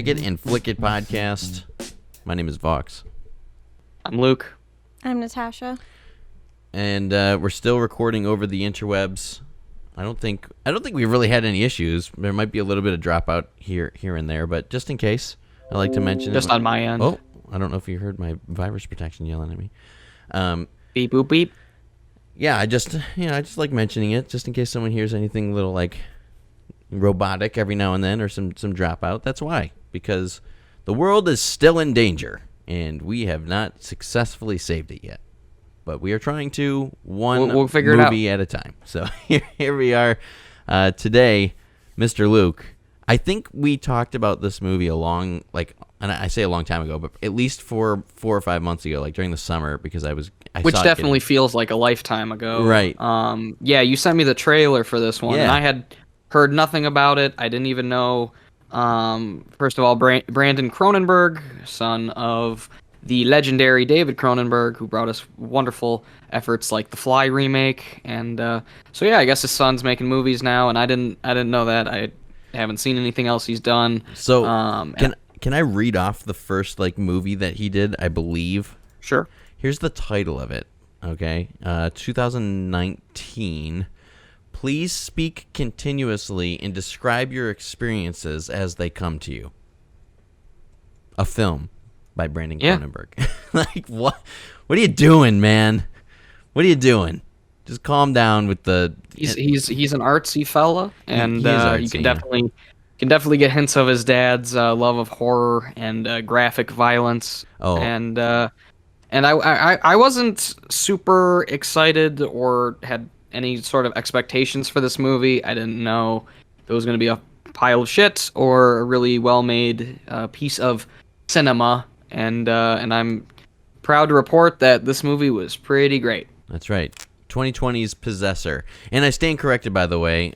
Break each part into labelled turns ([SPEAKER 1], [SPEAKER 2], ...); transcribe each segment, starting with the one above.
[SPEAKER 1] Flick It and Flick It podcast. My name is Vox.
[SPEAKER 2] I'm Luke.
[SPEAKER 3] I'm Natasha.
[SPEAKER 1] And we're still recording over the interwebs. I don't think we've really had any issues. There might be a little bit of dropout here and there, but just in case, I like to mention
[SPEAKER 2] just on my end.
[SPEAKER 1] Oh, I don't know if you heard my virus protection yelling at me.
[SPEAKER 2] Beep boop beep.
[SPEAKER 1] Yeah, I just like mentioning it just in case someone hears anything a little like robotic every now and then or some dropout. That's why, because the world is still in danger and we have not successfully saved it yet. But we are trying to we'll figure movie at a time. So here we are today, Mr. Luke. I think we talked about this movie and I say a long time ago, but at least 4 or 5 months ago, like during the summer, because which definitely
[SPEAKER 2] feels like a lifetime ago.
[SPEAKER 1] Right.
[SPEAKER 2] Yeah, you sent me the trailer for this one, and I had heard nothing about it. I didn't even know. First of all, Brandon Cronenberg, son of the legendary David Cronenberg, who brought us wonderful efforts like the Fly remake, and so yeah, I guess his son's making movies now, and I didn't know that. I haven't seen anything else he's done.
[SPEAKER 1] So can I read off the first movie that he did? I believe.
[SPEAKER 2] Sure.
[SPEAKER 1] Here's the title of it. Okay, 2019. Please speak continuously and describe your experiences as they come to you. A film by Brandon Cronenberg. Like, what are you doing, man? What are you doing? Just calm down with the...
[SPEAKER 2] He's an artsy fella, and artsy, you can definitely get hints of his dad's love of horror and graphic violence.
[SPEAKER 1] Oh.
[SPEAKER 2] And I wasn't super excited or had any sort of expectations for this movie. I didn't know if it was going to be a pile of shit or a really well-made piece of cinema. And I'm proud to report that this movie was pretty great.
[SPEAKER 1] That's right. 2020's Possessor. And I stand corrected, by the way.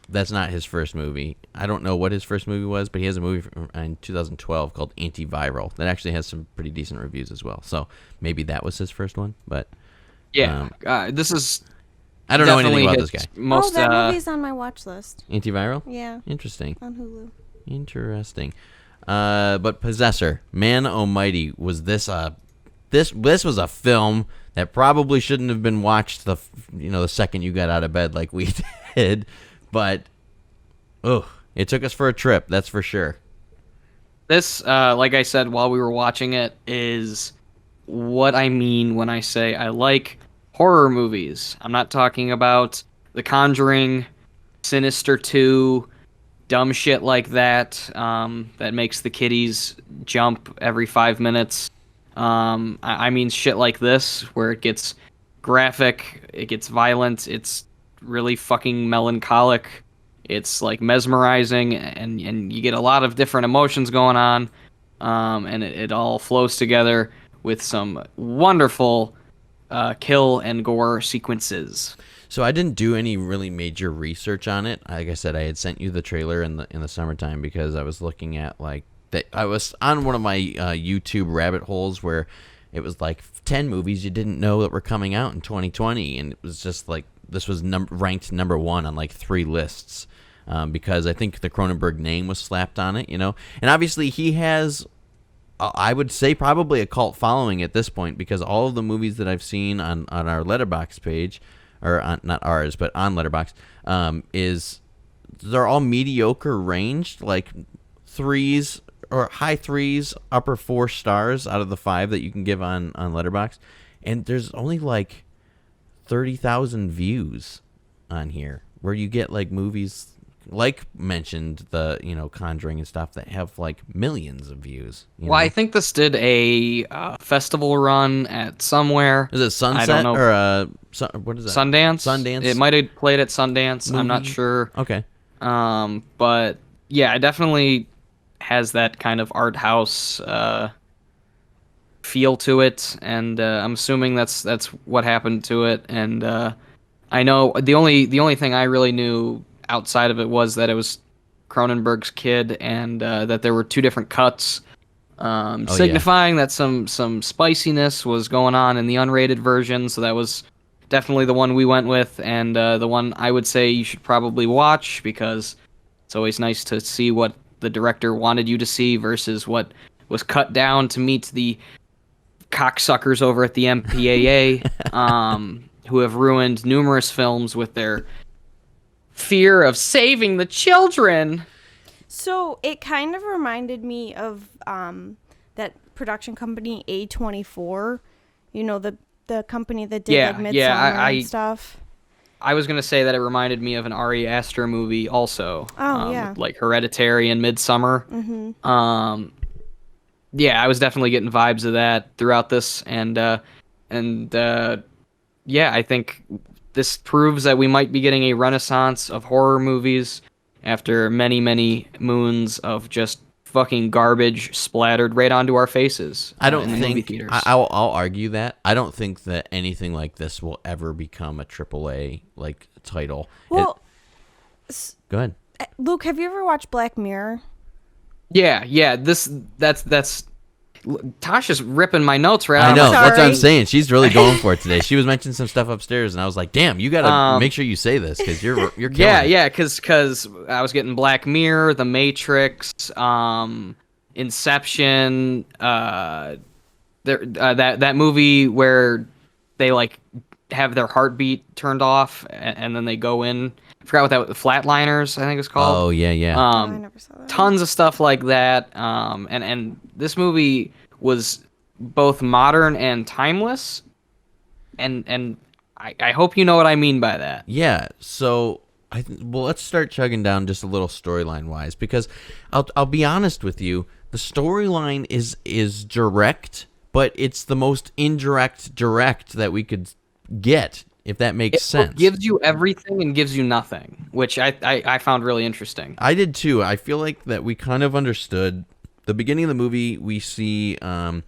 [SPEAKER 1] That's not his first movie. I don't know what his first movie was, but he has a movie in 2012 called Antiviral that actually has some pretty decent reviews as well. So maybe that was his first one. But
[SPEAKER 2] yeah, this is...
[SPEAKER 1] I don't know anything about this guy.
[SPEAKER 3] That movie's on my watch list.
[SPEAKER 1] Antiviral?
[SPEAKER 3] Yeah.
[SPEAKER 1] Interesting.
[SPEAKER 3] On Hulu.
[SPEAKER 1] Interesting. But Possessor, man almighty, was this this was a film that probably shouldn't have been watched the second you got out of bed like we did, but it took us for a trip, that's for sure.
[SPEAKER 2] This, like I said while we were watching it, is what I mean when I say I like horror movies. I'm not talking about The Conjuring, Sinister 2, dumb shit like that that makes the kiddies jump every 5 minutes. I mean shit like this, where it gets graphic, it gets violent, it's really fucking melancholic, it's like mesmerizing, and you get a lot of different emotions going on, and it all flows together with some wonderful kill and gore sequences.
[SPEAKER 1] So I didn't do any really major research on it. Like I said, I had sent you the trailer in the summertime because I was looking at I was on one of my YouTube rabbit holes where it was like 10 movies you didn't know that were coming out in 2020, and it was just like this was ranked number 1 on like 3 lists because I think the Cronenberg name was slapped on it, and obviously he has. I would say probably a cult following at this point because all of the movies that I've seen on our Letterboxd page, or not ours, but on Letterboxd, they're all mediocre ranged, like 3s or high 3s, upper 4 stars out of the 5 that you can give on Letterboxd, and there's only like 30,000 views on here, where you get like movies like mentioned the Conjuring and stuff that have like millions of views.
[SPEAKER 2] Well, I think this did a festival run at somewhere.
[SPEAKER 1] Is it Sunset? I don't know. Or what is that?
[SPEAKER 2] Sundance. It might have played at Sundance.
[SPEAKER 1] Movie?
[SPEAKER 2] I'm not sure.
[SPEAKER 1] Okay.
[SPEAKER 2] But yeah, it definitely has that kind of art house feel to it, and I'm assuming that's what happened to it. And I know the only thing I really knew outside of it was that it was Cronenberg's kid, and that there were 2 different cuts, signifying that some spiciness was going on in the unrated version. So that was definitely the one we went with, and the one I would say you should probably watch, because it's always nice to see what the director wanted you to see versus what was cut down to meet the cocksuckers over at the MPAA, who have ruined numerous films with their fear of saving the children.
[SPEAKER 3] So it kind of reminded me of that production company A24, the company that did like Midsommar and stuff.
[SPEAKER 2] I was going to say that it reminded me of an Ari Aster movie also.
[SPEAKER 3] Oh, yeah.
[SPEAKER 2] Like Hereditary and Midsommar.
[SPEAKER 3] Mm-hmm.
[SPEAKER 2] Yeah, I was definitely getting vibes of that throughout this. And yeah, I think this proves that we might be getting a renaissance of horror movies after many, many moons of just fucking garbage splattered right onto our faces.
[SPEAKER 1] I don't
[SPEAKER 2] in the movie
[SPEAKER 1] think
[SPEAKER 2] theaters.
[SPEAKER 1] I'll argue that. I don't think that anything like this will ever become a AAA like title.
[SPEAKER 3] Well,
[SPEAKER 1] go ahead,
[SPEAKER 3] Luke. Have you ever watched Black Mirror?
[SPEAKER 2] Yeah. That's Tasha's ripping my notes right
[SPEAKER 1] I
[SPEAKER 2] out.
[SPEAKER 1] know.
[SPEAKER 3] I'm
[SPEAKER 1] That's what I'm
[SPEAKER 3] sorry.
[SPEAKER 1] saying. She's really going for it today. She was mentioning some stuff upstairs, and I was like, "Damn, you gotta make sure you say this because you're killing it."
[SPEAKER 2] Yeah, because I was getting Black Mirror, The Matrix, Inception, that movie where they like have their heartbeat turned off and then they go in. I forgot what that was. Flatliners, I think it's called.
[SPEAKER 1] Oh yeah.
[SPEAKER 3] I never saw that.
[SPEAKER 2] Tons of stuff like that. And this was both modern and timeless. And I hope you know what I mean by that.
[SPEAKER 1] Yeah. So let's start chugging down just a little storyline wise because I'll be honest with you. The storyline is direct, but it's the most indirect direct that we could get, if that makes sense.
[SPEAKER 2] It gives you everything and gives you nothing, which I found really interesting.
[SPEAKER 1] I did too. I feel like that we kind of understood. The beginning of the movie, we see a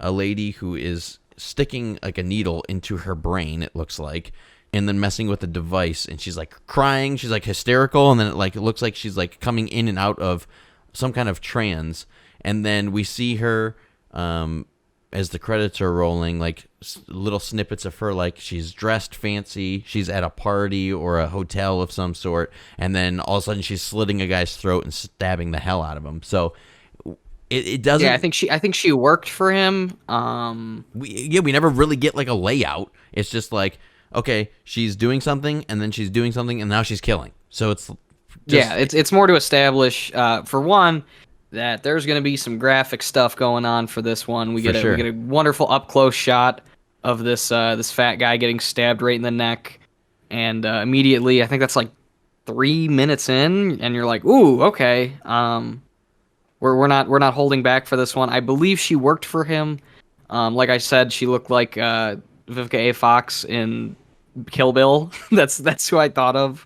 [SPEAKER 1] lady who is sticking like a needle into her brain, it looks like, and then messing with the device, and she's like crying, she's like hysterical, and then it looks like she's like coming in and out of some kind of trance, and then we see her as the credits are rolling, like little snippets of her, like she's dressed fancy, she's at a party or a hotel of some sort, and then all of a sudden she's slitting a guy's throat and stabbing the hell out of him. So it doesn't.
[SPEAKER 2] Yeah, I think she worked for him.
[SPEAKER 1] We never really get like a layout. It's just like, okay, she's doing something, and then she's doing something, and now she's killing. So it's
[SPEAKER 2] it's more to establish, for one, that there's going to be some graphic stuff going on for this one. We get a wonderful up close shot of this fat guy getting stabbed right in the neck, and immediately, I think that's like 3 minutes in, and you're like, ooh, okay. We're not holding back for this one. I believe she worked for him. Like I said, she looked like Vivica A. Fox in Kill Bill. That's who I thought of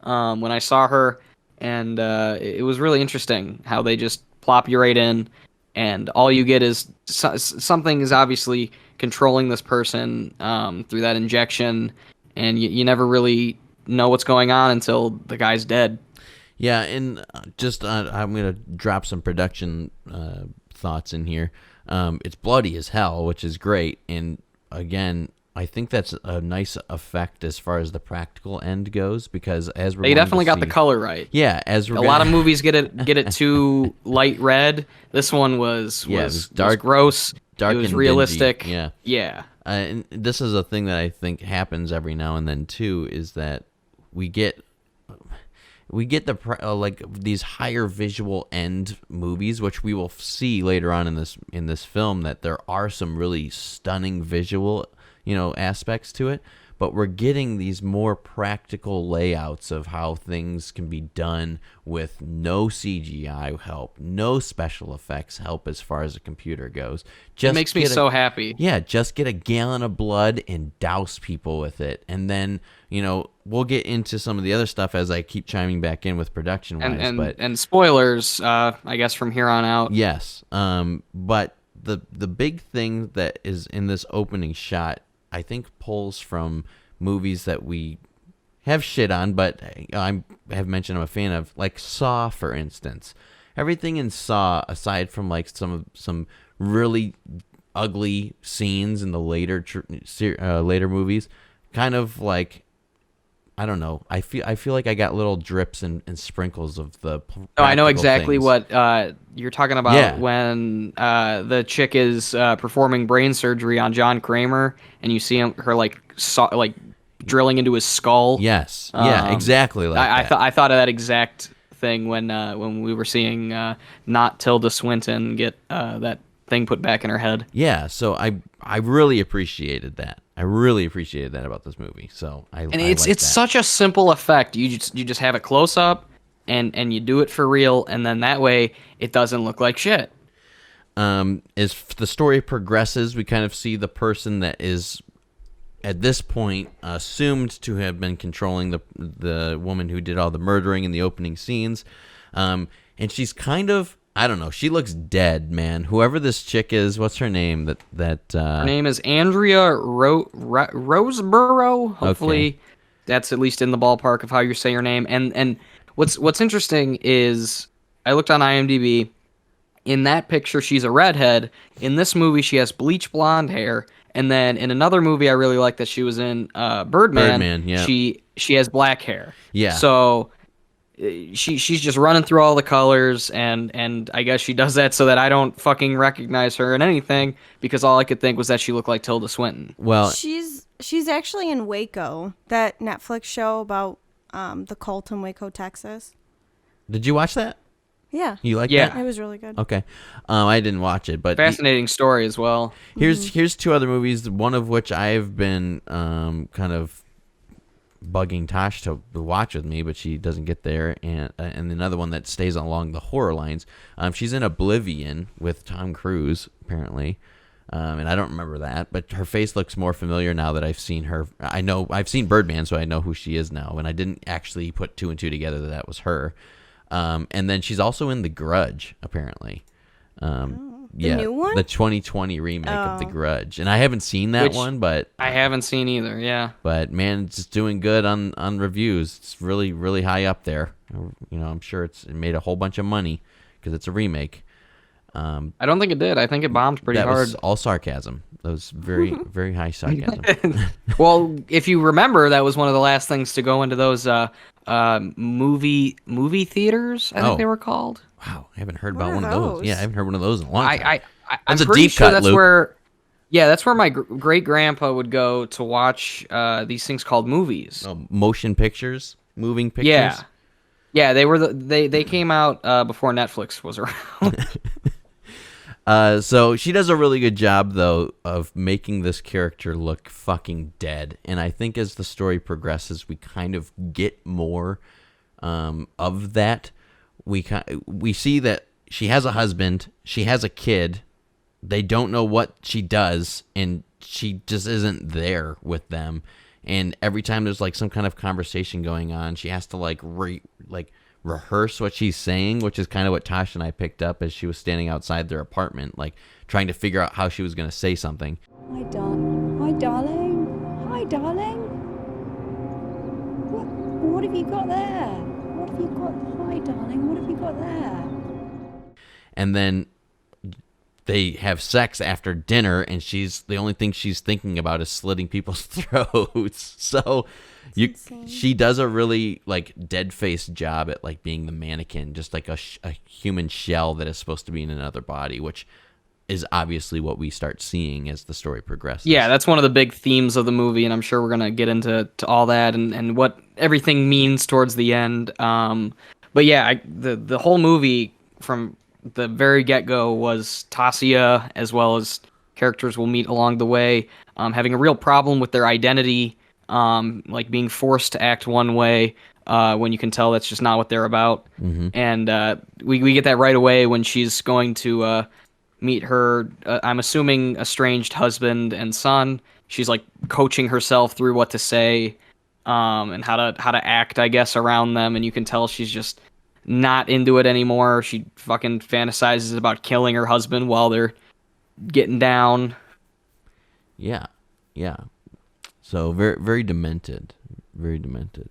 [SPEAKER 2] when I saw her, and it was really interesting how they just plop you right in, and all you get is something is obviously controlling this person through that injection, and you never really know what's going on until the guy's dead.
[SPEAKER 1] Yeah, and just I'm going to drop some production thoughts in here. It's bloody as hell, which is great. And again, I think that's a nice effect as far as the practical end goes, because as we're
[SPEAKER 2] they definitely got the color right.
[SPEAKER 1] Yeah, as we're
[SPEAKER 2] a lot of movies get it too light red. This one was
[SPEAKER 1] dark,
[SPEAKER 2] gross.
[SPEAKER 1] Dark,
[SPEAKER 2] it was
[SPEAKER 1] and
[SPEAKER 2] realistic.
[SPEAKER 1] Dingy.
[SPEAKER 2] Yeah.
[SPEAKER 1] And this is a thing that I think happens every now and then too, is that we get like these higher visual end movies, which we will see later on in this film, that there are some really stunning visual, aspects to it, but we're getting these more practical layouts of how things can be done with no CGI help, no special effects help as far as a computer goes.
[SPEAKER 2] It makes me so happy.
[SPEAKER 1] Yeah, just get a gallon of blood and douse people with it, and then we'll get into some of the other stuff as I keep chiming back in with production wise,
[SPEAKER 2] and spoilers, I guess from here on out.
[SPEAKER 1] Yes, but the big thing that is in this opening shot, I think, pulls from movies that we have shit on, but I have mentioned I'm a fan of, like Saw, for instance. Everything in Saw, aside from like some really ugly scenes in the later movies, kind of like, I don't know. I feel like I got little drips and sprinkles of the.
[SPEAKER 2] No, I know exactly
[SPEAKER 1] things.
[SPEAKER 2] what you're talking about
[SPEAKER 1] Yeah.
[SPEAKER 2] when the chick is performing brain surgery on John Kramer, and you see her like drilling into his skull.
[SPEAKER 1] Yes. Yeah. Exactly like that.
[SPEAKER 2] I thought of that exact thing when we were seeing not Tilda Swinton get that thing put back in her head.
[SPEAKER 1] Yeah. So I really appreciated that. I really appreciated that about this movie. So
[SPEAKER 2] it's such a simple effect. You just have it close up, and you do it for real, and then that way it doesn't look like shit.
[SPEAKER 1] As the story progresses, we kind of see the person that is at this point assumed to have been controlling the woman who did all the murdering in the opening scenes, and she's kind of, I don't know, she looks dead, man. Whoever this chick is, what's her name? Her
[SPEAKER 2] name is Andrea Riseborough. Hopefully,
[SPEAKER 1] okay.
[SPEAKER 2] That's at least in the ballpark of how you say her name. And what's interesting is I looked on IMDb. In that picture, she's a redhead. In this movie, she has bleach blonde hair. And then in another movie I really like that she was in, Birdman,
[SPEAKER 1] yeah.
[SPEAKER 2] she has black hair.
[SPEAKER 1] Yeah.
[SPEAKER 2] So she's just running through all the colors, and I guess she does that so that I don't fucking recognize her in anything, because all I could think was that she looked like Tilda Swinton.
[SPEAKER 1] Well,
[SPEAKER 3] she's actually in Waco, that Netflix show about the cult in Waco, Texas.
[SPEAKER 1] Did you watch that?
[SPEAKER 3] Yeah.
[SPEAKER 1] You like
[SPEAKER 2] Yeah.
[SPEAKER 1] that?
[SPEAKER 3] It was really good.
[SPEAKER 1] Okay. I didn't watch it, but
[SPEAKER 2] Fascinating story as well.
[SPEAKER 1] Here's two other movies, one of which I've been kind of bugging Tosh to watch with me, but she doesn't get there, and another one that stays along the horror lines. She's in Oblivion with Tom Cruise, apparently, and I don't remember that, but her face looks more familiar now that I've seen her. I know I've seen Birdman, so I know who she is now, and I didn't actually put two and two together that was her. And then she's also in The Grudge, apparently.
[SPEAKER 3] The new one?
[SPEAKER 1] The 2020 remake of The Grudge. And I haven't seen that one, but
[SPEAKER 2] I haven't seen either, yeah.
[SPEAKER 1] But man, it's doing good on reviews. It's really, really high up there. You know, I'm sure it made a whole bunch of money because it's a remake.
[SPEAKER 2] I don't think it did. I think it bombed pretty hard.
[SPEAKER 1] That was all sarcasm. That was very, very high sarcasm.
[SPEAKER 2] Well, if you remember, that was one of the last things to go into those movie theaters, I think they were called.
[SPEAKER 1] Wow, I haven't heard about
[SPEAKER 3] What
[SPEAKER 1] one
[SPEAKER 3] are
[SPEAKER 1] of those.
[SPEAKER 3] those?
[SPEAKER 1] Yeah, I haven't heard one of those in a long time.
[SPEAKER 2] I'm
[SPEAKER 1] a
[SPEAKER 2] pretty
[SPEAKER 1] deep
[SPEAKER 2] sure
[SPEAKER 1] cut,
[SPEAKER 2] that's
[SPEAKER 1] Luke.
[SPEAKER 2] where. Yeah, that's where my great grandpa would go to watch these things called movies.
[SPEAKER 1] Oh, motion pictures, moving pictures.
[SPEAKER 2] Yeah, they were they came out before Netflix was around.
[SPEAKER 1] So she does a really good job, though, of making this character look fucking dead. And I think as the story progresses, we kind of get more of that. We see that she has a husband, she has a kid. They don't know what she does, and she just isn't there with them. And every time there's like some kind of conversation going on, she has to rehearse what she's saying, which is kind of what Tosh and I picked up as she was standing outside their apartment, like trying to figure out how she was going to say something.
[SPEAKER 4] Hi, darling. Hi, darling. Hi, darling. What have you got there? What have you got? Hi, darling. What have you got there?
[SPEAKER 1] And then they have sex after dinner, and the only thing she's thinking about is slitting people's throats. So she does a really like dead-faced job at like being the mannequin, just like a human shell that is supposed to be in another body, which is obviously what we start seeing as the story progresses.
[SPEAKER 2] Yeah, that's one of the big themes of the movie, and I'm sure we're gonna get into all that and what everything means towards the end. But yeah, the whole movie from the very get-go was Tasia, as well as characters we'll meet along the way, having a real problem with their identity, like being forced to act one way when you can tell that's just not what they're about.
[SPEAKER 1] Mm-hmm.
[SPEAKER 2] And we get that right away when she's going to meet her, I'm assuming, estranged husband and son. She's like coaching herself through what to say and how to act, I guess, around them, and you can tell she's just not into it anymore. She fucking fantasizes about killing her husband while they're getting down.
[SPEAKER 1] Yeah. So very, very demented. Very demented.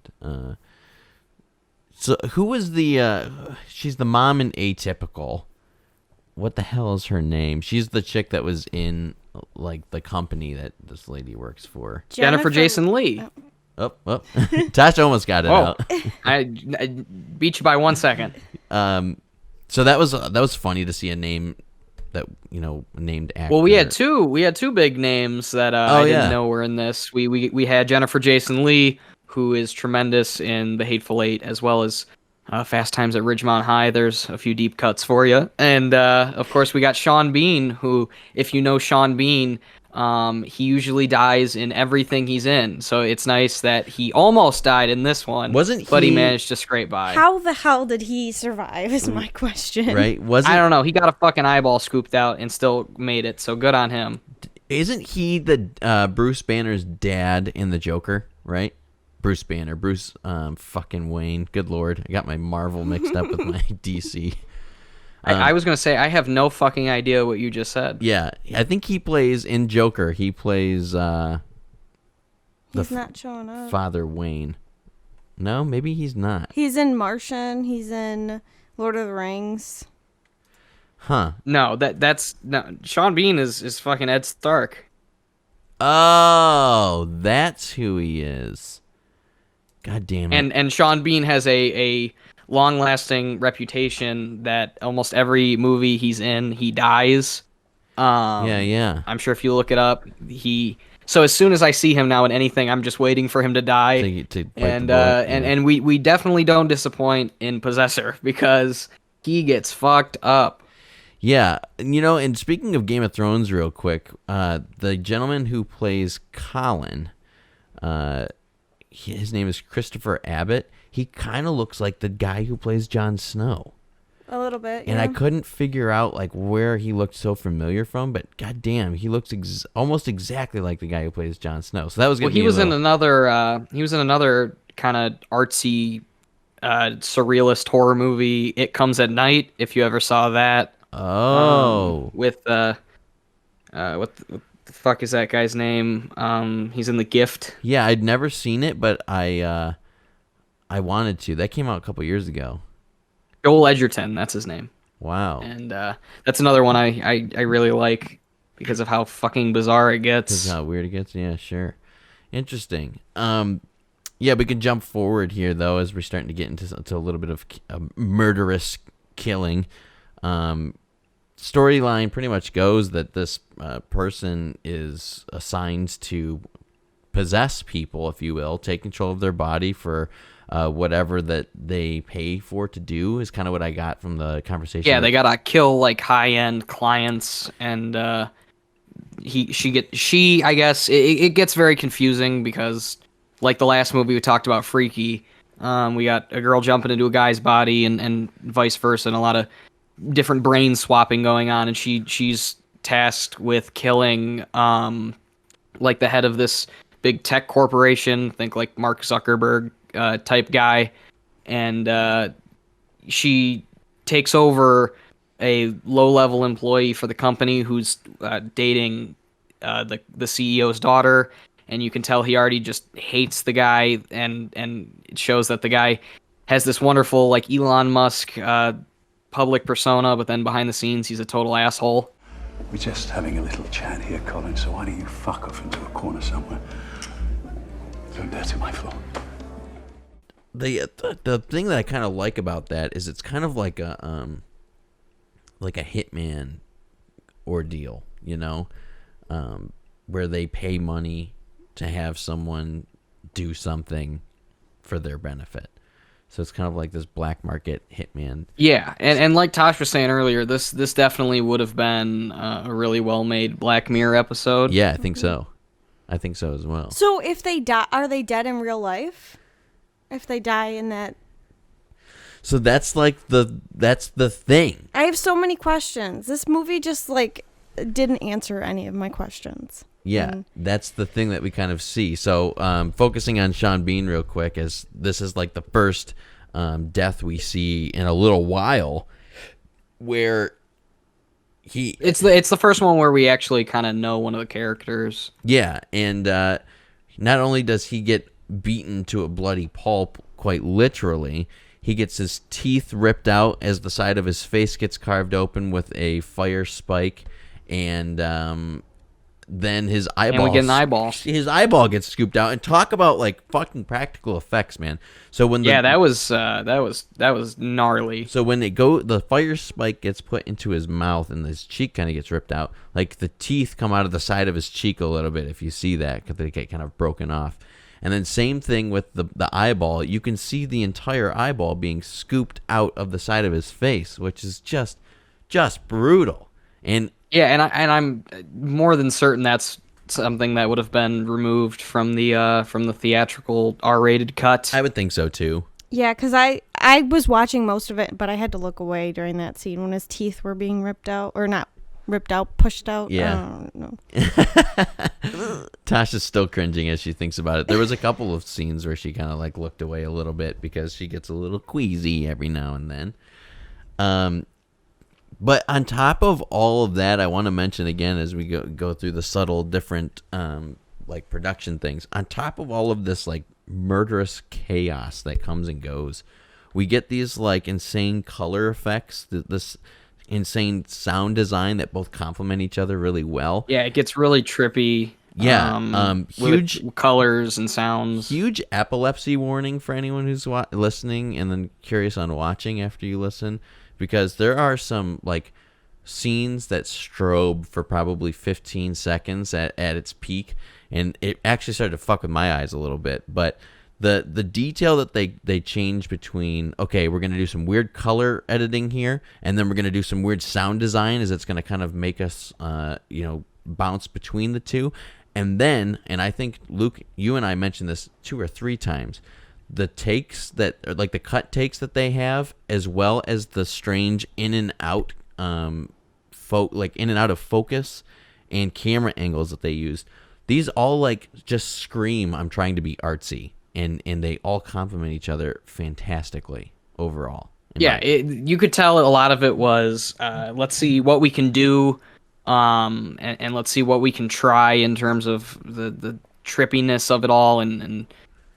[SPEAKER 1] So who was she's the mom in Atypical. What the hell is her name? She's the chick that was in like the company that this lady works for.
[SPEAKER 2] Jennifer Jason Leigh.
[SPEAKER 1] Oh. Tasha almost got it out.
[SPEAKER 2] I beat you by 1 second.
[SPEAKER 1] So that was funny to see a name that named actor.
[SPEAKER 2] Well, we had two big names that I didn't know were in this. We had Jennifer Jason Leigh, who is tremendous in The Hateful Eight, as well as Fast Times at Ridgemont High. There's a few deep cuts for you, and of course we got Sean Bean, who, if you know Sean Bean, he usually dies in everything he's in. So it's nice that he almost died in this one, but he managed to scrape by.
[SPEAKER 3] How the hell did he survive? Is my question.
[SPEAKER 1] Right?
[SPEAKER 2] I don't know. He got a fucking eyeball scooped out and still made it. So good on him.
[SPEAKER 1] Isn't he the Bruce Banner's dad in The Joker? Right? Bruce Banner, fucking Wayne. Good Lord, I got my Marvel mixed up with my DC.
[SPEAKER 2] I was gonna say I have no fucking idea what you just said.
[SPEAKER 1] Yeah, I think he plays in Joker. He plays.
[SPEAKER 3] He's not showing up.
[SPEAKER 1] Father Wayne. No, maybe he's not.
[SPEAKER 3] He's in Martian. He's in Lord of the Rings.
[SPEAKER 1] Huh?
[SPEAKER 2] No, that's no. Sean Bean is fucking Ed Stark.
[SPEAKER 1] Oh, that's who he is. God damn it.
[SPEAKER 2] And Sean Bean has a long-lasting reputation that almost every movie he's in, he dies.
[SPEAKER 1] Yeah.
[SPEAKER 2] I'm sure if you look it up, so as soon as I see him now in anything, I'm just waiting for him to die. And we definitely don't disappoint in Possessor because he gets fucked up.
[SPEAKER 1] Yeah, and speaking of Game of Thrones real quick, the gentleman who plays Colin, his name is Christopher Abbott. He kind of looks like the guy who plays Jon Snow.
[SPEAKER 3] A little bit, yeah.
[SPEAKER 1] And I couldn't figure out where he looked so familiar from, but goddamn, he looks almost exactly like the guy who plays Jon Snow. So that was
[SPEAKER 2] he was in another kind of artsy, surrealist horror movie, It Comes at Night. If you ever saw that.
[SPEAKER 1] Oh,
[SPEAKER 2] with what the fuck is that guy's name? He's in The Gift.
[SPEAKER 1] Yeah, I'd never seen it, but I wanted to. That came out a couple years ago.
[SPEAKER 2] Joel Edgerton, that's his name.
[SPEAKER 1] Wow.
[SPEAKER 2] And that's another one I really like because of how fucking bizarre it gets.
[SPEAKER 1] Because how weird it gets. Yeah, sure. Interesting. Yeah, we can jump forward here though as we're starting to get into a little bit of murderous killing. Storyline pretty much goes that this person is assigned to possess people, if you will, take control of their body for whatever that they pay for to do is kind of what I got from the conversation.
[SPEAKER 2] Yeah, they gotta kill high-end clients, and I guess it gets very confusing because the last movie we talked about, Freaky, we got a girl jumping into a guy's body and vice versa, and a lot of different brain swapping going on, and she's tasked with killing the head of this big tech corporation, think Mark Zuckerberg type guy, and she takes over a low-level employee for the company who's dating the CEO's daughter, and you can tell he already just hates the guy, and it shows that the guy has this wonderful Elon Musk public persona, but then behind the scenes he's a total asshole.
[SPEAKER 5] We're just having a little chat here, Colin, so why don't you fuck off into a corner somewhere? Don't dirty my floor.
[SPEAKER 1] The thing that I kind of like about that is it's kind of like a hitman ordeal, where they pay money to have someone do something for their benefit. So it's kind of like this black market hitman.
[SPEAKER 2] Yeah, and like Tosh was saying earlier, this definitely would have been a really well-made Black Mirror episode.
[SPEAKER 1] Yeah, I think so. I think so as well.
[SPEAKER 3] So if they die, are they dead in real life? If they die in that...
[SPEAKER 1] So that's the thing.
[SPEAKER 3] I have so many questions. This movie just didn't answer any of my questions.
[SPEAKER 1] Yeah, that's the thing that we kind of see. So focusing on Sean Bean real quick, as this is the first death we see in a little while where
[SPEAKER 2] it's the first one where we actually kind of know one of the characters.
[SPEAKER 1] Yeah, and not only does he get beaten to a bloody pulp, quite literally, he gets his teeth ripped out as the side of his face gets carved open with a fire spike, and then his eyeball.
[SPEAKER 2] And we get an eyeball.
[SPEAKER 1] His eyeball gets scooped out. And talk about like fucking practical effects, man. So when
[SPEAKER 2] that was gnarly.
[SPEAKER 1] So when the fire spike gets put into his mouth and his cheek kind of gets ripped out, like the teeth come out of the side of his cheek a little bit. If you see that, because they get kind of broken off. And then same thing with the eyeball. You can see the entire eyeball being scooped out of the side of his face, which is just brutal. And
[SPEAKER 2] yeah, and I'm more than certain that's something that would have been removed from the theatrical R-rated cut.
[SPEAKER 1] I would think so too.
[SPEAKER 3] Yeah, because I was watching most of it, but I had to look away during that scene when his teeth were being ripped out, or not ripped out, pushed out.
[SPEAKER 1] Yeah.
[SPEAKER 3] I don't know.
[SPEAKER 1] Tasha's still cringing as she thinks about it. There was a couple of scenes where she kind of like looked away a little bit because she gets a little queasy every now and then. But on top of all of that, I want to mention again as we go through the subtle different like production things. On top of all of this like murderous chaos that comes and goes, we get these like insane color effects, this insane sound design that both complement each other really well.
[SPEAKER 2] Yeah, it gets really trippy.
[SPEAKER 1] Yeah, huge
[SPEAKER 2] colors and sounds.
[SPEAKER 1] Huge epilepsy warning for anyone who's listening and then curious on watching after you listen, because there are some like scenes that strobe for probably 15 seconds at its peak, and it actually started to fuck with my eyes a little bit. But the detail that they change between, okay, we're going to do some weird color editing here, and then we're going to do some weird sound design, is it's going to kind of make us bounce between the two. And then, and I think, Luke, you and I mentioned this 2 or 3 times, the takes that, or like the cut takes that they have, as well as the strange in and out, in and out of focus and camera angles that they used. These all like just scream, I'm trying to be artsy, and they all complement each other fantastically overall.
[SPEAKER 2] Yeah, you could tell a lot of it was, let's see what we can do. And let's see what we can try in terms of the trippiness of it all and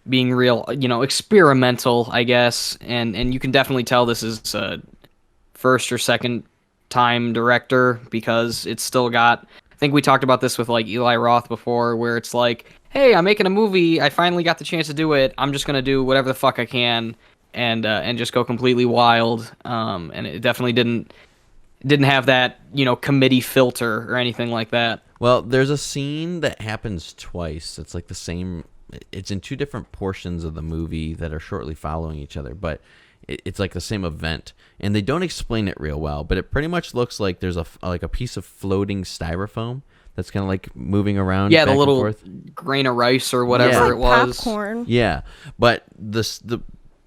[SPEAKER 2] being real, experimental, I guess. And you can definitely tell this is a first or second time director, because it's still got, I think we talked about this with like Eli Roth before, where it's like, hey, I'm making a movie. I finally got the chance to do it. I'm just going to do whatever the fuck I can and just go completely wild. And it definitely didn't have that, committee filter or anything like that.
[SPEAKER 1] Well, there's a scene that happens twice. It's like the same. It's in 2 different portions of the movie that are shortly following each other, but it's like the same event, and they don't explain it real well. But it pretty much looks like there's a piece of floating styrofoam that's kind of like moving around.
[SPEAKER 2] Yeah,
[SPEAKER 1] back
[SPEAKER 2] the little
[SPEAKER 1] and forth.
[SPEAKER 2] grain of rice or whatever it was.
[SPEAKER 3] Popcorn.
[SPEAKER 1] Yeah, but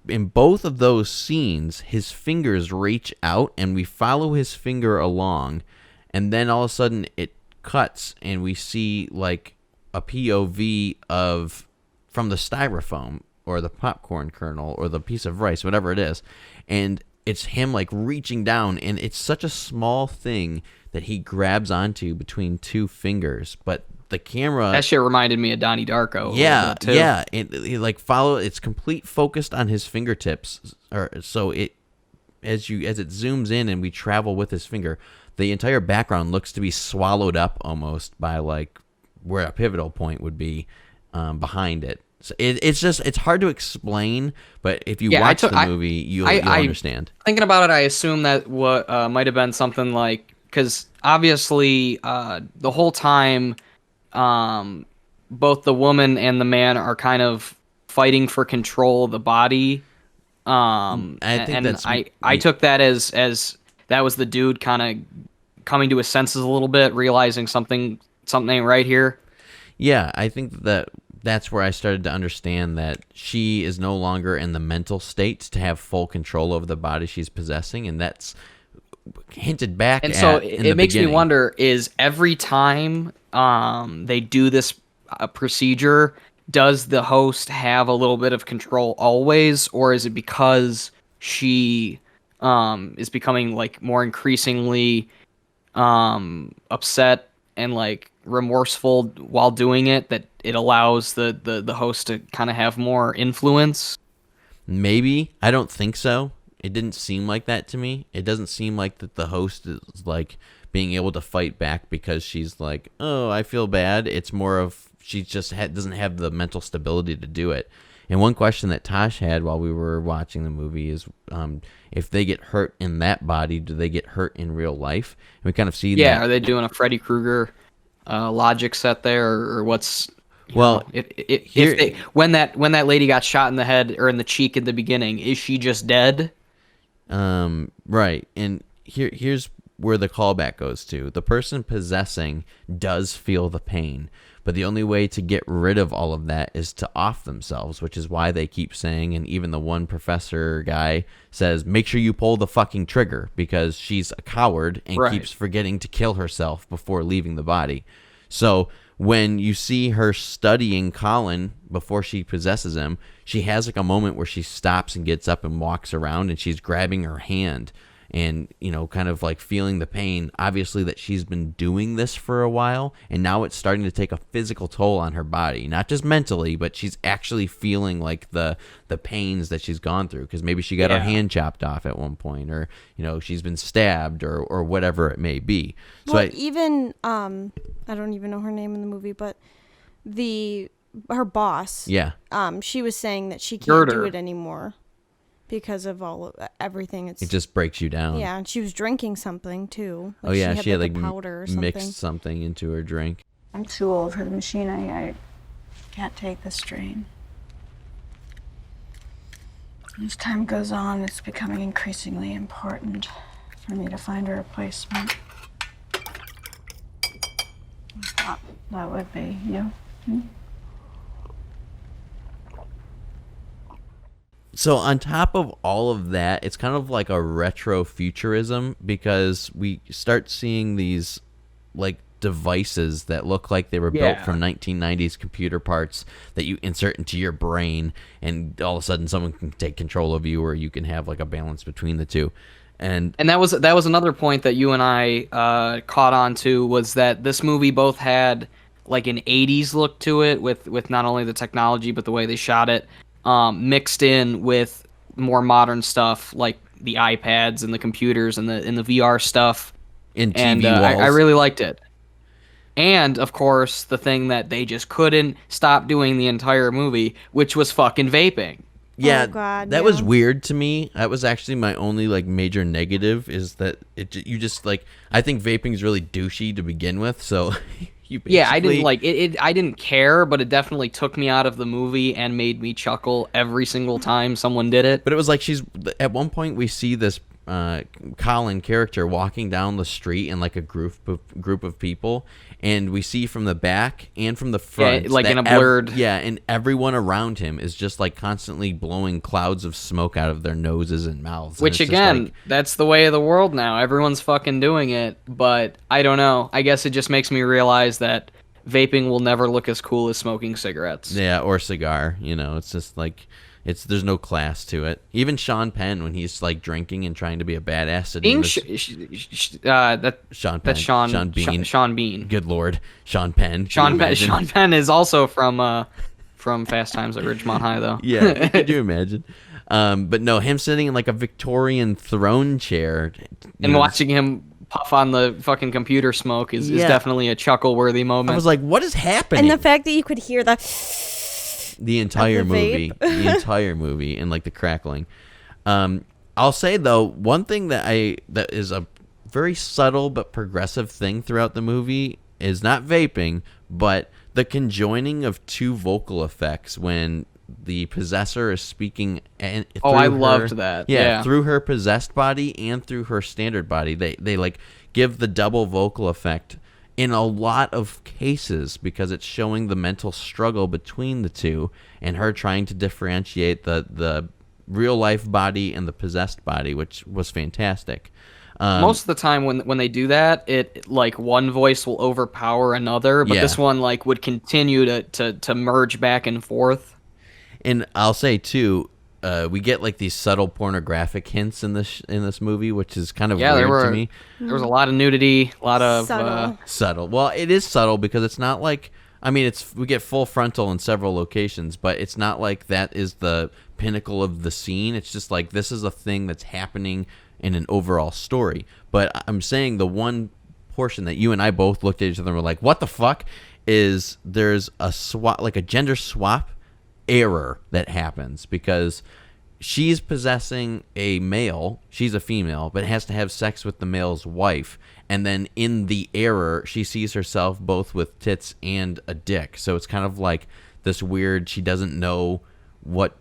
[SPEAKER 1] in both of those scenes, his fingers reach out, and we follow his finger along, and then all of a sudden it cuts, and we see like a POV from the styrofoam or the popcorn kernel or the piece of rice, whatever it is, and it's him like reaching down, and it's such a small thing that he grabs onto between 2 fingers, but the camera,
[SPEAKER 2] that shit reminded me of Donnie Darko.
[SPEAKER 1] Yeah,
[SPEAKER 2] too.
[SPEAKER 1] yeah. It like it's complete focused on his fingertips, or so it as it zooms in and we travel with his finger, the entire background looks to be swallowed up almost by like where a pivotal point would be behind it. So it's hard to explain, but if you watch the movie, you'll understand.
[SPEAKER 2] Thinking about it, I assume that what might have been something like, because obviously the whole time, both the woman and the man are kind of fighting for control of the body. I took that as that was the dude kind of coming to his senses a little bit, realizing something ain't right here.
[SPEAKER 1] Yeah, I think that's where I started to understand that she is no longer in the mental state to have full control over the body she's possessing, and that's hinted back
[SPEAKER 2] and
[SPEAKER 1] at
[SPEAKER 2] so
[SPEAKER 1] in the
[SPEAKER 2] it makes
[SPEAKER 1] beginning.
[SPEAKER 2] Me wonder, is every time they do this procedure, does the host have a little bit of control always, or is it because she is becoming like more increasingly upset and like remorseful while doing it, that it allows the host to kind of have more influence?
[SPEAKER 1] Maybe. I don't think so. It didn't seem like that to me. It doesn't seem like that the host is like being able to fight back because she's like, oh, I feel bad. It's more of she just doesn't have the mental stability to do it. And one question that Tosh had while we were watching the movie is, if they get hurt in that body, do they get hurt in real life? And we kind of see that.
[SPEAKER 2] Yeah, are they doing a Freddy Krueger logic set there, or what's?
[SPEAKER 1] Well,
[SPEAKER 2] when that lady got shot in the head or in the cheek at the beginning, is she just dead?
[SPEAKER 1] Right. And here's where the callback goes to. The person possessing does feel the pain, but the only way to get rid of all of that is to off themselves, which is why they keep saying, and even the one professor guy says, make sure you pull the fucking trigger, because she's a coward and keeps forgetting to kill herself before leaving the body. So when you see her studying Colin before she possesses him, she has like a moment where she stops and gets up and walks around, and she's grabbing her hand and, you know, kind of like feeling the pain, obviously, that she's been doing this for a while, and now it's starting to take a physical toll on her body, not just mentally, but she's actually feeling like the pains that she's gone through, because maybe she got her hand chopped off at one point, or, you know, she's been stabbed, or whatever it may be. So
[SPEAKER 3] well, even I don't even know her name in the movie, but her boss, she was saying that she can't do it anymore because of everything.
[SPEAKER 1] It just breaks you down.
[SPEAKER 3] Yeah, and she was drinking something too.
[SPEAKER 1] Like she had like
[SPEAKER 3] powder or something.
[SPEAKER 1] Mixed something into her drink.
[SPEAKER 4] I'm too old for the machine. I can't take the strain. As time goes on, it's becoming increasingly important for me to find a replacement. I thought that would be you.
[SPEAKER 1] So on top of all of that, it's kind of like a retro futurism, because we start seeing these like devices that look like they were built from 1990s computer parts that you insert into your brain, and all of a sudden someone can take control of you, or you can have like a balance between the two. And
[SPEAKER 2] that was another point that you and I caught on to, was that this movie both had like an 80s look to it with not only the technology but the way they shot it, mixed in with more modern stuff like the iPads and the computers and the VR stuff.
[SPEAKER 1] And TV walls.
[SPEAKER 2] I really liked it. And, of course, the thing that they just couldn't stop doing the entire movie, which was fucking vaping.
[SPEAKER 1] Yeah,
[SPEAKER 3] oh God,
[SPEAKER 1] that was weird to me. That was actually my only like major negative, is that you just like, I think vaping is really douchey to begin with, so you basically...
[SPEAKER 2] Yeah, I didn't like it. I didn't care, but it definitely took me out of the movie and made me chuckle every single time someone did it.
[SPEAKER 1] But it was like at one point we see this Colin character walking down the street in like a group of people, and we see from the back and from the front,
[SPEAKER 2] like in a blurred,
[SPEAKER 1] and everyone around him is just like constantly blowing clouds of smoke out of their noses and mouths.
[SPEAKER 2] Which again, that's the way of the world now. Everyone's fucking doing it, but I don't know. I guess it just makes me realize that vaping will never look as cool as smoking cigarettes.
[SPEAKER 1] Yeah, or cigar. You know, it's just like. There's no class to it. Even Sean Penn, when he's like drinking and trying to be a badass,
[SPEAKER 2] that's Sean Bean.
[SPEAKER 1] Good Lord, Sean Penn.
[SPEAKER 2] Sean Penn is also from Fast Times at Ridgemont High, though.
[SPEAKER 1] Yeah, could you imagine? But no, him sitting in like a Victorian throne chair
[SPEAKER 2] and watching him puff on the fucking computer smoke is definitely a chuckle-worthy moment.
[SPEAKER 1] I was like, what is happening?
[SPEAKER 3] And the fact that you could hear
[SPEAKER 1] the entire movie, and like the crackling. I'll say though, one thing that is a very subtle but progressive thing throughout the movie is not vaping, but the conjoining of two vocal effects when the possessor is speaking. I
[SPEAKER 2] loved that. Yeah,
[SPEAKER 1] through her possessed body and through her standard body, they like give the double vocal effect in a lot of cases, because it's showing the mental struggle between the two and her trying to differentiate the real life body and the possessed body, which was fantastic.
[SPEAKER 2] Most of the time when they do that, it like one voice will overpower another, but this one like would continue to merge back and forth.
[SPEAKER 1] And I'll say too, we get like these subtle pornographic hints in this movie, which is kind of weird to me.
[SPEAKER 2] There was a lot of nudity, a lot of
[SPEAKER 1] subtle. Well, it is subtle because it's not like, I mean, we get full frontal in several locations, but it's not like that is the pinnacle of the scene. It's just like this is a thing that's happening in an overall story. But I'm saying the one portion that you and I both looked at each other and were like, what the fuck? Is there's a swap, like a gender swap error that happens because she's possessing a male, she's a female, but has to have sex with the male's wife. And then in the error, she sees herself both with tits and a dick. So it's kind of like this weird, she doesn't know what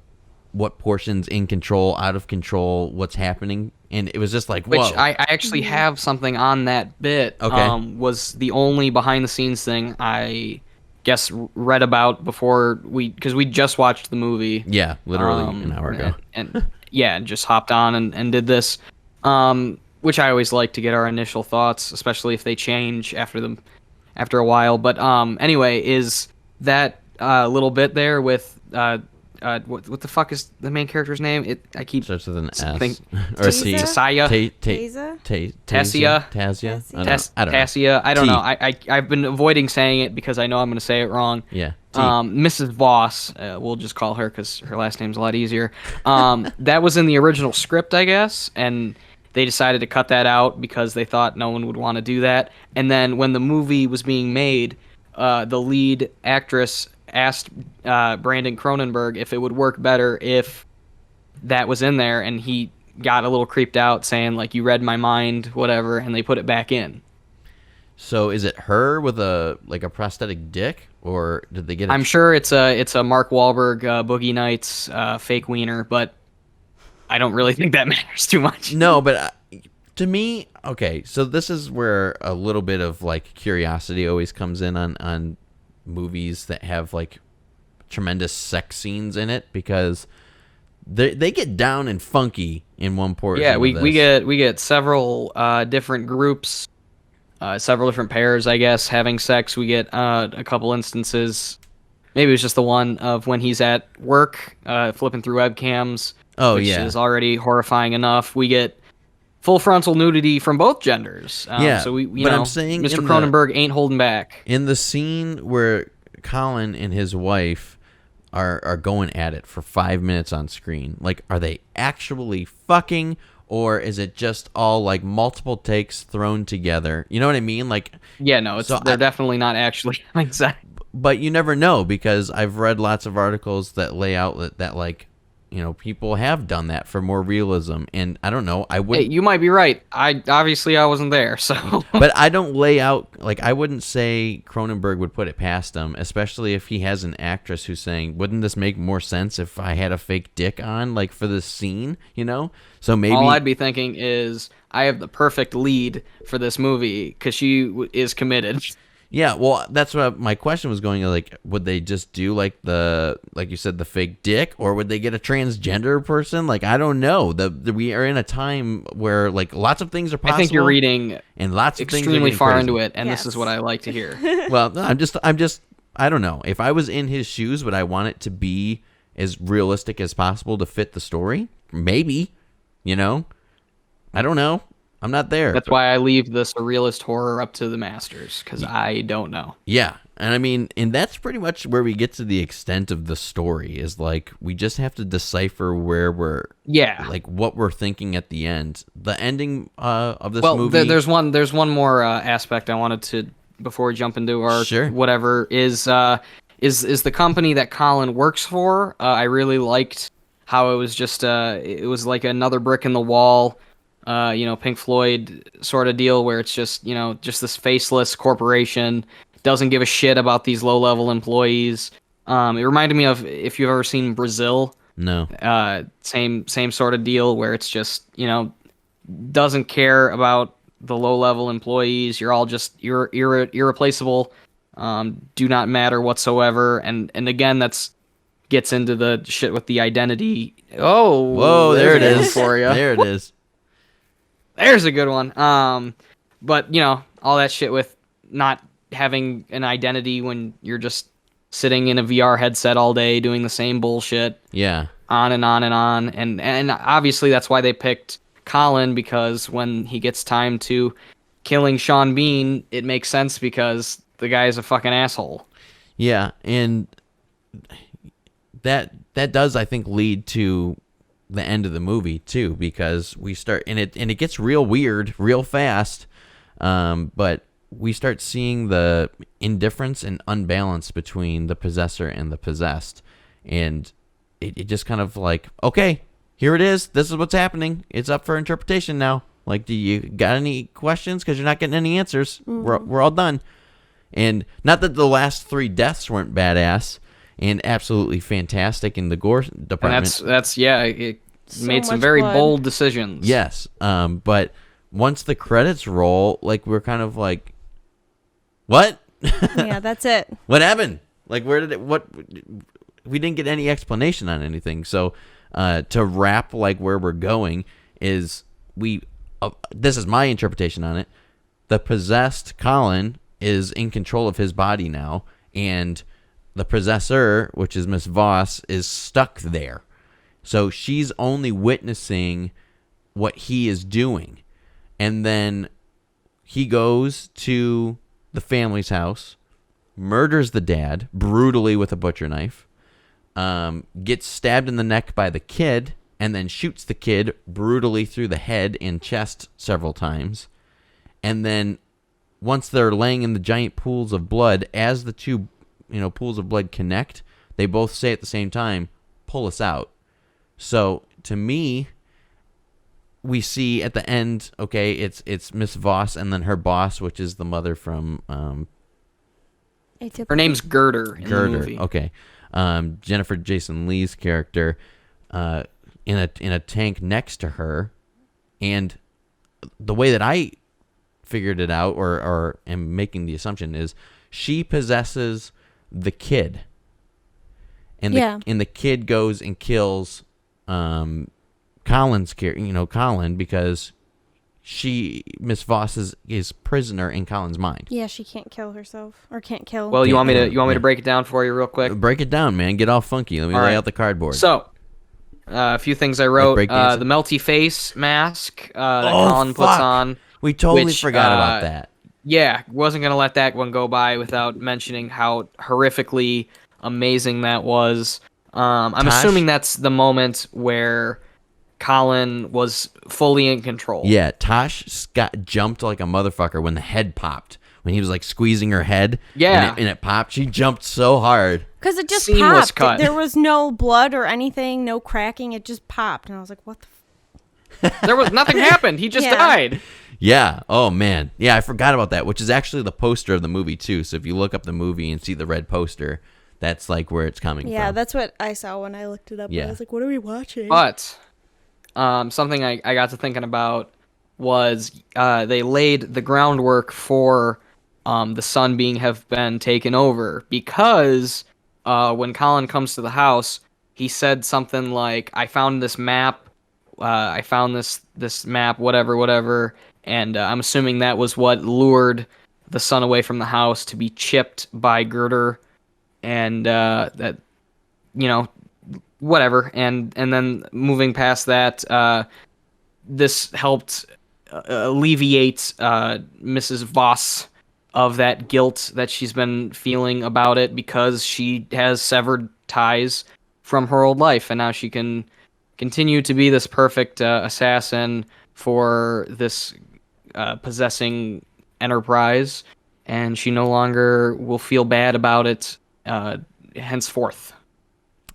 [SPEAKER 1] portion's in control, out of control, what's happening. And it was just like, whoa.
[SPEAKER 2] Which I actually have something on that bit.
[SPEAKER 1] Okay.
[SPEAKER 2] Was the only behind-the-scenes thing I guess read about before because we just watched the movie.
[SPEAKER 1] Yeah, literally an hour ago.
[SPEAKER 2] And yeah, just hopped on and did this, which I always like to get our initial thoughts, especially if they change after a while. But anyway, is that little bit there with what the fuck is the main character's name? I keep
[SPEAKER 1] starts with an S
[SPEAKER 3] or
[SPEAKER 1] T.
[SPEAKER 2] Tassia.
[SPEAKER 1] Tassia.
[SPEAKER 2] I don't know. I've been avoiding saying it because I know I'm going to say it wrong.
[SPEAKER 1] Yeah.
[SPEAKER 2] Mrs. Voss, we'll just call her because her last name's a lot easier. That was in the original script, I guess, and they decided to cut that out because they thought no one would want to do that. And then when the movie was being made, the lead actress asked Brandon Cronenberg if it would work better if that was in there, and he got a little creeped out, saying like, "You read my mind," whatever, and they put it back in.
[SPEAKER 1] So is it her with a prosthetic dick, or did they get?
[SPEAKER 2] I'm sure it's a Mark Wahlberg Boogie Nights fake wiener, but I don't really think that matters too much.
[SPEAKER 1] No, but to me, okay. So this is where a little bit of like curiosity always comes in on movies that have like tremendous sex scenes in it, because they get down and funky in one portion.
[SPEAKER 2] Yeah, we get several different groups, several different pairs, I guess, having sex. We get a couple instances. Maybe it was just the one of when he's at work, flipping through webcams. Which is already horrifying enough. We get full frontal nudity from both genders. So I'm saying Mr. Cronenberg ain't holding back.
[SPEAKER 1] In the scene where Colin and his wife are going at it for 5 minutes on screen, like, are they actually fucking, or is it just all like multiple takes thrown together? You know what I mean? Like,
[SPEAKER 2] yeah, no, they're definitely not actually having sex.
[SPEAKER 1] But you never know, because I've read lots of articles that lay out that like, you know, people have done that for more realism, and I don't know. I would.
[SPEAKER 2] Hey, you might be right. I wasn't there, so.
[SPEAKER 1] But I don't lay out, like, I wouldn't say Cronenberg would put it past him, especially if he has an actress who's saying, "Wouldn't this make more sense if I had a fake dick on, like, for this scene?" You know. So maybe
[SPEAKER 2] all I'd be thinking is, I have the perfect lead for this movie because she is committed.
[SPEAKER 1] Yeah, well, that's what my question was going. Like, would they just do like you said, the fake dick, or would they get a transgender person? Like, I don't know. We are in a time where like lots of things are possible.
[SPEAKER 2] I think you're reading
[SPEAKER 1] and lots of
[SPEAKER 2] extremely
[SPEAKER 1] things
[SPEAKER 2] far
[SPEAKER 1] crazy.
[SPEAKER 2] into it, and This is what I like to hear.
[SPEAKER 1] Well, no, I'm just. I don't know. If I was in his shoes, would I want it to be as realistic as possible to fit the story? Maybe. You know, I don't know. I'm not there.
[SPEAKER 2] That's why I leave the surrealist horror up to the masters, because I don't know.
[SPEAKER 1] Yeah, and I mean, and that's pretty much where we get to the extent of the story, is like, we just have to decipher where we're, like, what we're thinking at the end. The ending of this movie.
[SPEAKER 2] Well, there's one more aspect I wanted to, before we jump into our whatever, is the company that Colin works for. I really liked how it was just it was like another brick in the wall. Pink Floyd sort of deal, where it's just this faceless corporation, doesn't give a shit about these low-level employees. It reminded me of, if you've ever seen Brazil.
[SPEAKER 1] No.
[SPEAKER 2] Same sort of deal, where it's just, doesn't care about the low-level employees. You're all just irreplaceable. Do not matter whatsoever. And again, gets into the shit with the identity. Oh,
[SPEAKER 1] whoa, there it is
[SPEAKER 2] for you.
[SPEAKER 1] There it is.
[SPEAKER 2] There's a good one. But all that shit with not having an identity when you're just sitting in a VR headset all day doing the same bullshit.
[SPEAKER 1] Yeah.
[SPEAKER 2] On and on and on. And obviously that's why they picked Colin, because when he gets time to killing Sean Bean, it makes sense because the guy is a fucking asshole.
[SPEAKER 1] Yeah, and that does, I think, lead to the end of the movie too, because we start, and it gets real weird real fast, but we start seeing the indifference and unbalance between the possessor and the possessed. And it just kind of like, okay, here it is. This is what's happening. It's up for interpretation now. Like, do you got any questions? Because you're not getting any answers. We're all done. And not that the last 3 deaths weren't badass and absolutely fantastic in the gore department.
[SPEAKER 2] And that's it made some very bold decisions.
[SPEAKER 1] Yes. But once the credits roll, like, we're kind of like, what?
[SPEAKER 3] Yeah, that's it.
[SPEAKER 1] What happened? Like, where did it, what, we didn't get any explanation on anything. So, to wrap, like, where we're going is this is my interpretation on it. The possessed Colin is in control of his body now, and the possessor, which is Miss Voss, is stuck there. So she's only witnessing what he is doing. And then he goes to the family's house, murders the dad brutally with a butcher knife, gets stabbed in the neck by the kid, and then shoots the kid brutally through the head and chest several times. And then once they're laying in the giant pools of blood, as the 2, pools of blood connect, they both say at the same time, pull us out. So to me, we see at the end, okay, it's Miss Voss and then her boss, which is the mother from
[SPEAKER 2] her name's Girder in the movie.
[SPEAKER 1] Okay. Jennifer Jason Leigh's character in a tank next to her. And the way that I figured it out or am making the assumption is she possesses the kid. And the kid goes and kills Colin's Colin, because Miss Voss is prisoner in Colin's mind.
[SPEAKER 3] Yeah, she can't kill herself or can't kill.
[SPEAKER 2] Well, you want me to break it down for you real quick?
[SPEAKER 1] Break it down, man. Get all funky. Let me lay out the cardboard.
[SPEAKER 2] So, a few things I wrote. The melty face mask that Colin puts on.
[SPEAKER 1] We totally forgot about that.
[SPEAKER 2] Yeah, wasn't going to let that one go by without mentioning how horrifically amazing that was. I'm assuming that's the moment where Colin was fully in control.
[SPEAKER 1] Yeah, Tosh jumped like a motherfucker when the head popped. When he was like squeezing her head, and it popped. She jumped so hard
[SPEAKER 3] because it just
[SPEAKER 2] Seamless
[SPEAKER 3] popped.
[SPEAKER 2] Cut.
[SPEAKER 3] There was no blood or anything, no cracking. It just popped, and I was like, "What the?"
[SPEAKER 2] There was nothing happened. He just died.
[SPEAKER 1] Yeah. Oh man. Yeah, I forgot about that. Which is actually the poster of the movie too. So if you look up the movie and see the red poster, that's like where it's coming from.
[SPEAKER 3] Yeah, that's what I saw when I looked it up. Yeah. I was like, "What are we watching?"
[SPEAKER 2] But something I got to thinking about was they laid the groundwork for the son have been taken over, because when Colin comes to the house, he said something like, I found this map, whatever, and I'm assuming that was what lured the son away from the house to be chipped by Girder, and that, whatever, and then moving past that, this helped alleviate Mrs. Voss of that guilt that she's been feeling about it, because she has severed ties from her old life, and now she can continue to be this perfect assassin for this possessing enterprise, and she no longer will feel bad about it henceforth.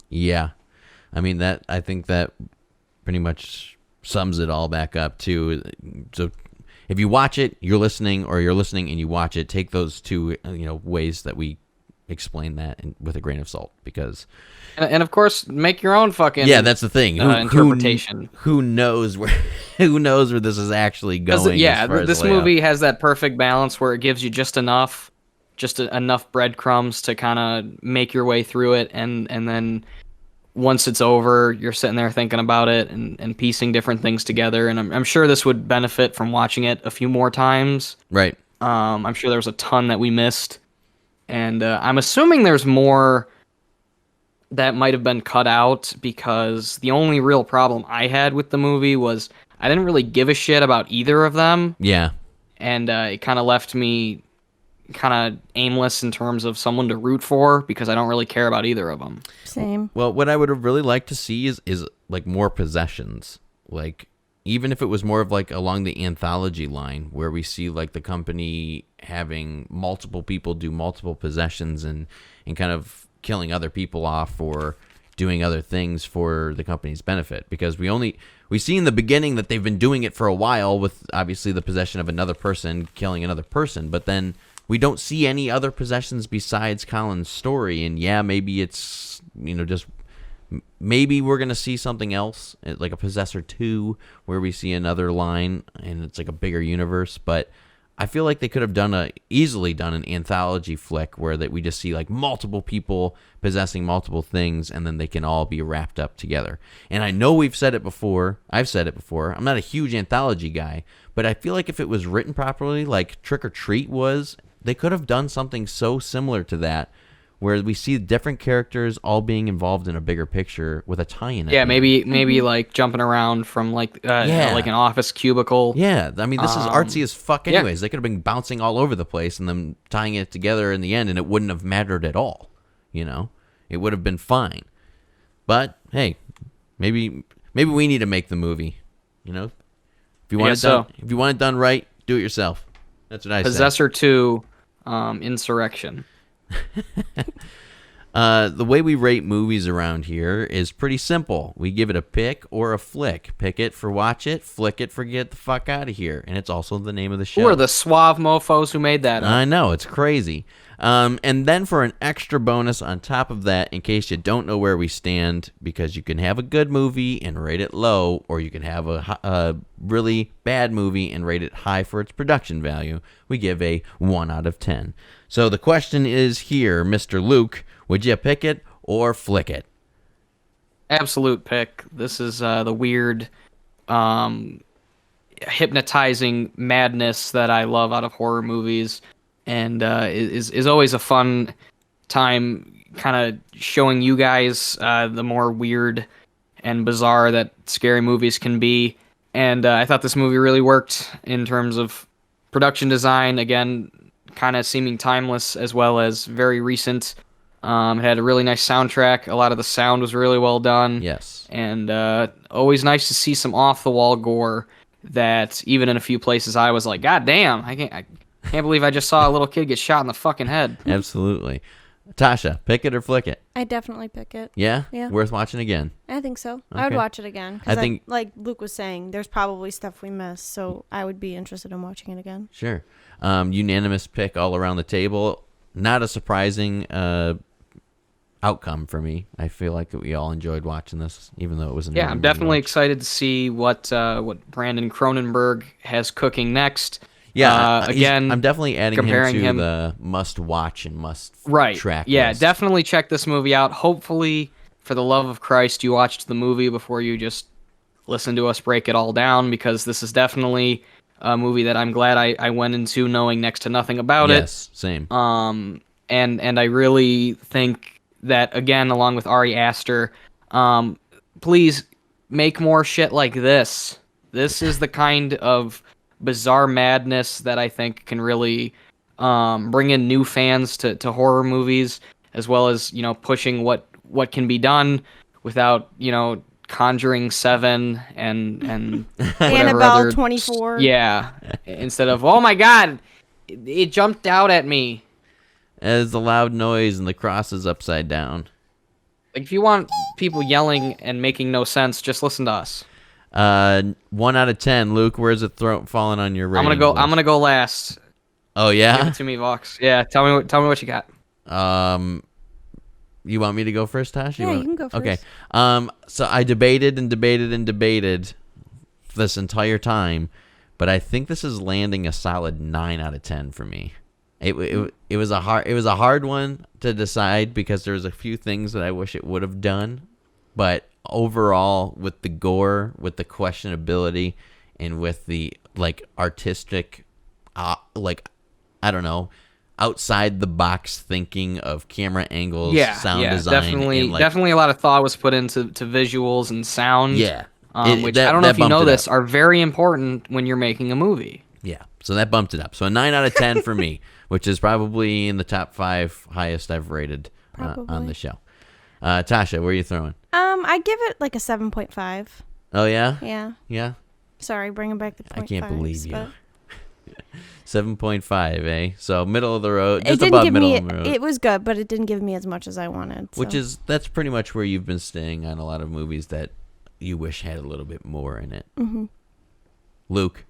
[SPEAKER 1] Yeah. I mean, I think that pretty much sums it all back up too. So if you watch it, you're listening, or you're listening and you watch it, take those 2 ways that we explain that with a grain of salt, because
[SPEAKER 2] and of course make your own fucking
[SPEAKER 1] that's the thing.
[SPEAKER 2] Interpretation.
[SPEAKER 1] Who knows where this is actually going?
[SPEAKER 2] Yeah, this movie has that perfect balance where it gives you just enough breadcrumbs to kind of make your way through it, and then once it's over, you're sitting there thinking about it and piecing different things together. And I'm sure this would benefit from watching it a few more times.
[SPEAKER 1] Right.
[SPEAKER 2] I'm sure there was a ton that we missed. And I'm assuming there's more that might have been cut out, because the only real problem I had with the movie was I didn't really give a shit about either of them.
[SPEAKER 1] Yeah.
[SPEAKER 2] And it kind of left me kind of aimless in terms of someone to root for, because I don't really care about either of them.
[SPEAKER 3] Same.
[SPEAKER 1] Well, what I would have really liked to see is like more possessions. Like, even if it was more of like along the anthology line, where we see like the company having multiple people do multiple possessions and kind of killing other people off or doing other things for the company's benefit. Because we see in the beginning that they've been doing it for a while with obviously the possession of another person killing another person, but then we don't see any other possessions besides Colin's story. And yeah, maybe it's, just maybe we're going to see something else, like a Possessor 2, where we see another line and it's like a bigger universe. But I feel like they could have easily done an anthology flick where that we just see like multiple people possessing multiple things and then they can all be wrapped up together. And I know I've said it before. I'm not a huge anthology guy, but I feel like if it was written properly, like Trick or Treat was, they could have done something so similar to that, where we see different characters all being involved in a bigger picture with a tie-in.
[SPEAKER 2] Yeah, maybe like jumping around from like an office cubicle.
[SPEAKER 1] Yeah, I mean, this is artsy as fuck anyways. They could have been bouncing all over the place and then tying it together in the end, and it wouldn't have mattered at all. It would have been fine. But hey, maybe we need to make the movie. If you want it done right, do it yourself. That's what I say.
[SPEAKER 2] Possessor 2, Insurrection.
[SPEAKER 1] The way we rate movies around here is pretty simple. We give it a pick or a flick. Pick it for watch it, flick it for get the fuck out of here. And it's also the name of the show.
[SPEAKER 2] Who are the suave mofos who made that up?
[SPEAKER 1] I know, it's crazy. And then for an extra bonus on top of that, in case you don't know where we stand, because you can have a good movie and rate it low, or you can have a really bad movie and rate it high for its production value, we give a 1 out of 10. So the question is here, Mr. Luke, would you pick it or flick it?
[SPEAKER 2] Absolute pick. This is the weird, hypnotizing madness that I love out of horror movies, and is always a fun time kind of showing you guys the more weird and bizarre that scary movies can be. And I thought this movie really worked in terms of production design, again, kind of seeming timeless as well as very recent. It had a really nice soundtrack. A lot of the sound was really well done.
[SPEAKER 1] Yes.
[SPEAKER 2] And always nice to see some off-the-wall gore that even in a few places I was like, God damn, I can't believe I just saw a little kid get shot in the fucking head.
[SPEAKER 1] Absolutely. Tasha, pick it or flick it?
[SPEAKER 3] I definitely pick it.
[SPEAKER 1] Yeah?
[SPEAKER 3] Yeah.
[SPEAKER 1] Worth watching again?
[SPEAKER 3] I think so.
[SPEAKER 1] Okay.
[SPEAKER 3] I would watch it again.
[SPEAKER 1] I think,
[SPEAKER 3] like Luke was saying, there's probably stuff we missed, so I would be interested in watching it again.
[SPEAKER 1] Sure. Unanimous pick all around the table. Not a surprising outcome for me. I feel like we all enjoyed watching this, even though it was
[SPEAKER 2] I'm definitely excited to see what Brandon Cronenberg has cooking next.
[SPEAKER 1] Yeah,
[SPEAKER 2] again,
[SPEAKER 1] I'm definitely adding him to the must-watch and must-track list.
[SPEAKER 2] Definitely check this movie out. Hopefully, for the love of Christ, you watched the movie before you just listen to us break it all down, because this is definitely a movie that I'm glad I went into knowing next to nothing about it.
[SPEAKER 1] Yes, same.
[SPEAKER 2] And I really think that, again, along with Ari Aster, please make more shit like this. This is the kind of bizarre madness that I think can really bring in new fans to horror movies, as well as, pushing what can be done without, Conjuring 7 and
[SPEAKER 3] Annabelle
[SPEAKER 2] other,
[SPEAKER 3] 24.
[SPEAKER 2] Yeah, instead of, oh my God, it jumped out at me.
[SPEAKER 1] As the loud noise and the cross is upside down.
[SPEAKER 2] Like, if you want people yelling and making no sense, just listen to us.
[SPEAKER 1] 1 out of 10. Luke, where's it falling on your rating?
[SPEAKER 2] I'm gonna go last.
[SPEAKER 1] Oh yeah.
[SPEAKER 2] Give it to me, Vox. Yeah, tell me what you got.
[SPEAKER 1] You want me to go first, Tash?
[SPEAKER 3] Yeah, you can go first.
[SPEAKER 1] Okay. So I debated this entire time, but I think this is landing a solid 9 out of 10 for me. It was a hard one to decide, because there's a few things that I wish it would have done, but overall, with the gore, with the questionability, and with the artistic, I don't know, outside the box thinking of camera angles, sound design,
[SPEAKER 2] definitely a lot of thought was put into visuals and sound.
[SPEAKER 1] Yeah,
[SPEAKER 2] which I don't know if you know this, are very important when you're making a movie.
[SPEAKER 1] Yeah, so that bumped it up. So a 9 out of 10 for me, which is probably in the top 5 highest I've rated on the show. Tasha, where are you throwing?
[SPEAKER 3] I give it like a 7.5.
[SPEAKER 1] Oh yeah?
[SPEAKER 3] Yeah.
[SPEAKER 1] Yeah.
[SPEAKER 3] Sorry, bringing back the 0.5s.
[SPEAKER 1] I can't believe you. 7.5, eh? So middle of the road,
[SPEAKER 3] It
[SPEAKER 1] just
[SPEAKER 3] didn't
[SPEAKER 1] above
[SPEAKER 3] give
[SPEAKER 1] middle
[SPEAKER 3] me.
[SPEAKER 1] of the road.
[SPEAKER 3] It was good, but it didn't give me as much as I wanted. So.
[SPEAKER 1] That's pretty much where you've been staying on a lot of movies that you wish had a little bit more in it.
[SPEAKER 3] Mm-hmm.
[SPEAKER 1] Luke,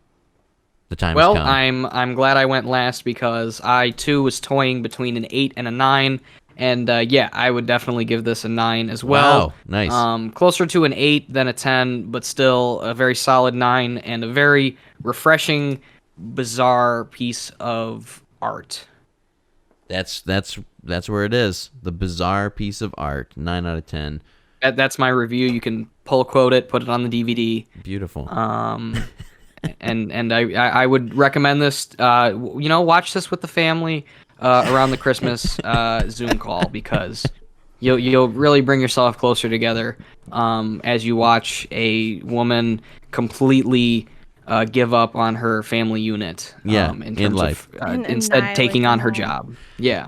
[SPEAKER 1] the time
[SPEAKER 2] Well,
[SPEAKER 1] has come.
[SPEAKER 2] I'm glad I went last because I too was toying between an 8 and a 9, and yeah, I would definitely give this a 9 as well.
[SPEAKER 1] Wow, nice.
[SPEAKER 2] Closer to an 8 than a 10, but still a very solid 9 and a very refreshing, bizarre piece of art.
[SPEAKER 1] That's where it is. The bizarre piece of art. 9 out of 10.
[SPEAKER 2] That's my review. You can pull quote it, put it on the DVD.
[SPEAKER 1] Beautiful.
[SPEAKER 2] And I would recommend this. Watch this with the family around the Christmas Zoom call because you'll really bring yourself closer together as you watch a woman completely give up on her family unit. In terms
[SPEAKER 1] life.
[SPEAKER 2] of instead taking on her job. Yeah.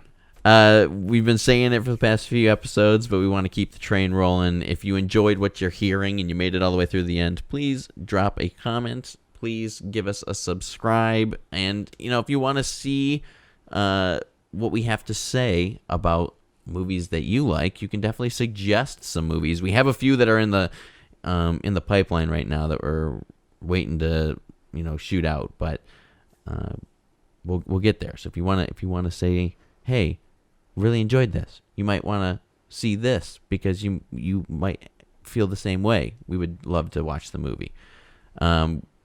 [SPEAKER 1] We've been saying it for the past few episodes, but we want to keep the train rolling. If you enjoyed what you're hearing and you made it all the way through the end, please drop a comment. Please give us a subscribe. And, if you want to see what we have to say about movies that you like, you can definitely suggest some movies. We have a few that are in the pipeline right now that we're waiting to, shoot out. But we'll get there. So if you want to say, hey, really enjoyed this, you might want to see this because you might feel the same way, we would love to watch the movie.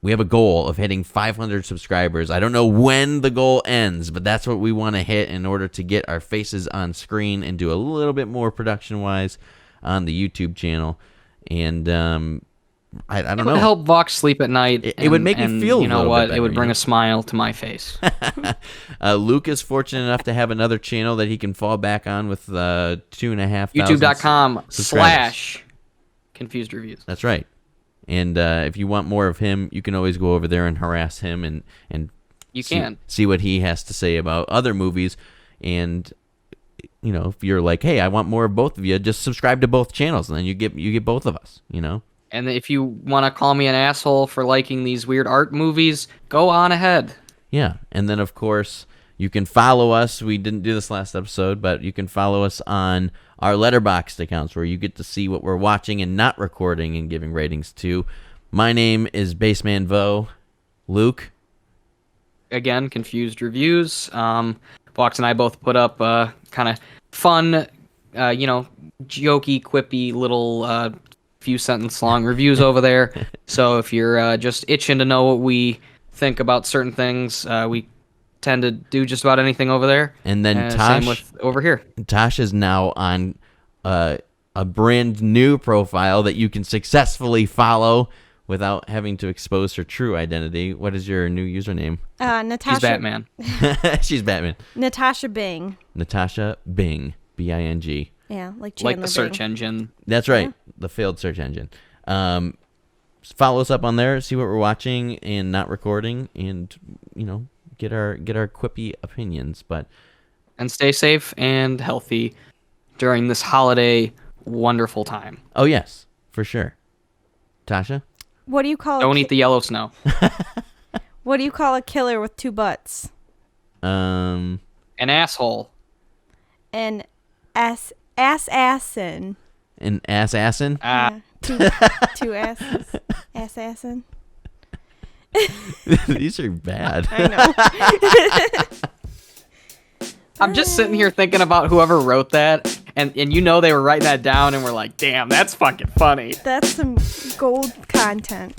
[SPEAKER 1] We have a goal of hitting 500 subscribers. I don't know when the goal ends, but that's what we want to hit in order to get our faces on screen and do a little bit more production-wise on the YouTube channel. And I don't know. It
[SPEAKER 2] would help Vox sleep at night.
[SPEAKER 1] It would make me feel.
[SPEAKER 2] You know what? It would bring
[SPEAKER 1] a
[SPEAKER 2] smile to my face.
[SPEAKER 1] Luke is fortunate enough to have another channel that he can fall back on with 2,500.
[SPEAKER 2] YouTube.com/Confused Reviews.
[SPEAKER 1] That's right. And if you want more of him, you can always go over there and harass him and see what he has to say about other movies. And if you're like, hey, I want more of both of you, just subscribe to both channels, and then you get both of us.
[SPEAKER 2] And if you want to call me an asshole for liking these weird art movies, go on ahead.
[SPEAKER 1] Yeah, and then, of course, you can follow us. We didn't do this last episode, but you can follow us on our Letterboxd accounts where you get to see what we're watching and not recording and giving ratings to. My name is Baseman Vo. Luke?
[SPEAKER 2] Again, Confused Reviews. Vox and I both put up kind of fun, jokey, quippy little few sentence long reviews over there. So if you're just itching to know what we think about certain things, we tend to do just about anything over there.
[SPEAKER 1] And then
[SPEAKER 2] same with over here.
[SPEAKER 1] Tosh is now on a brand new profile that you can successfully follow without having to expose her true identity. What is your new username?
[SPEAKER 3] Natasha.
[SPEAKER 2] She's Batman.
[SPEAKER 1] She's Batman.
[SPEAKER 3] Natasha Bing.
[SPEAKER 1] Natasha Bing. B-I-N-G.
[SPEAKER 3] Yeah, like Chandler
[SPEAKER 2] the search engine.
[SPEAKER 1] That's right, the failed search engine. Follow us up on there, see what we're watching and not recording, and get our quippy opinions.
[SPEAKER 2] And stay safe and healthy during this holiday wonderful time.
[SPEAKER 1] Oh yes, for sure. Tasha,
[SPEAKER 3] what do you call?
[SPEAKER 2] Don't eat the yellow snow.
[SPEAKER 3] What do you call a killer with two butts?
[SPEAKER 2] An asshole.
[SPEAKER 3] An assassin.
[SPEAKER 1] An assassin?
[SPEAKER 3] Yeah, two asses. Assassin.
[SPEAKER 1] These are bad.
[SPEAKER 3] I know.
[SPEAKER 2] I'm just sitting here thinking about whoever wrote that, and they were writing that down, and we're like, damn, that's fucking funny.
[SPEAKER 3] That's some gold content.